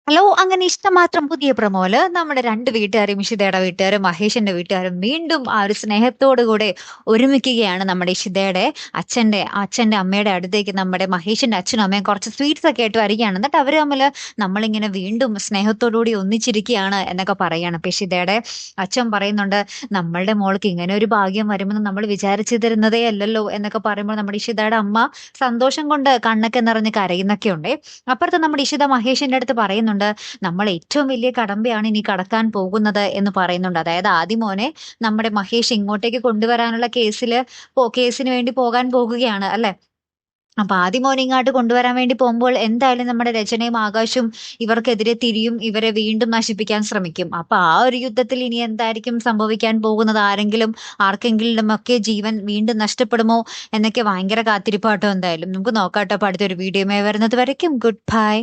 Hello! അങ്ങനെ ഇഷ്ടമാത്രം പുതിയ പ്രൊമോയില് നമ്മുടെ 2 വീട്ടുകാരും ഇഷിതയുടെ വീട്ടുകാരും, മഹേഷിന്റെ വീട്ടുകാരും വീണ്ടും ആ ഒരു സ്നേഹത്തോടു കൂടെ ഒരുമിക്കുകയാണ്. നമ്മുടെ ഇഷിതയുടെ അച്ഛന്റെ അമ്മയുടെ അടുത്തേക്ക് നമ്മുടെ മഹേഷിന്റെ അച്ഛനും അമ്മയും കുറച്ച് സ്വീറ്റ്സ് ഒക്കെ ആയിട്ട് വരികയാണ്. എന്നിട്ട് അവര് തമ്മില് നമ്മളിങ്ങനെ വീണ്ടും സ്നേഹത്തോടു കൂടി ഒന്നിച്ചിരിക്കുകയാണ് എന്നൊക്കെ പറയാണ്. അപ്പൊ ഇഷിതയുടെ അച്ഛൻ പറയുന്നുണ്ട്, "നമ്മളുടെ മോൾക്ക് ഇങ്ങനെ ഒരു ഭാഗ്യം വരുമെന്ന് നമ്മൾ വിചാരിച്ചിരുന്നതേ അല്ലല്ലോ" എന്നൊക്കെ പറയുമ്പോൾ നമ്മുടെ ഇഷിതയുടെ അമ്മ സന്തോഷം കൊണ്ട് കണ്ണൊക്കെ നിറഞ്ഞ് കരയുന്നൊക്കെ ഉണ്ടേ. അപ്പുറത്ത് നമ്മുടെ ഇഷിത മഹേഷിന്റെ അടുത്ത് പറയുന്നുണ്ട്, നമ്മൾ ഏറ്റവും വലിയ കടമ്പയാണ് ഇനി കടക്കാൻ പോകുന്നത് എന്ന് പറയുന്നുണ്ട്. അതായത് ആദിമോനെ നമ്മുടെ മഹേഷ് ഇങ്ങോട്ടേക്ക് കൊണ്ടുവരാനുള്ള കേസിന് വേണ്ടി പോകാൻ പോകുകയാണ് അല്ലെ? അപ്പൊ ആദിമോനെ ഇങ്ങോട്ട് കൊണ്ടുവരാൻ വേണ്ടി പോകുമ്പോൾ എന്തായാലും നമ്മുടെ രചനയും ആകാശും ഇവർക്കെതിരെ തിരിയും. ഇവരെ വീണ്ടും നശിപ്പിക്കാൻ ശ്രമിക്കും. അപ്പൊ ആ ഒരു യുദ്ധത്തിൽ ഇനി എന്തായിരിക്കും സംഭവിക്കാൻ പോകുന്നത്? ആർക്കെങ്കിലും ഒക്കെ ജീവൻ വീണ്ടും നഷ്ടപ്പെടുമോ എന്നൊക്കെ ഭയങ്കര കാത്തിരിപ്പാട്ടോ എന്തായാലും. നമുക്ക് നോക്കാട്ടോ. അപ്പൊ അടുത്തൊരു വീഡിയോയുമായി വരുന്നത് വരയ്ക്കും ഗുഡ് ബൈ.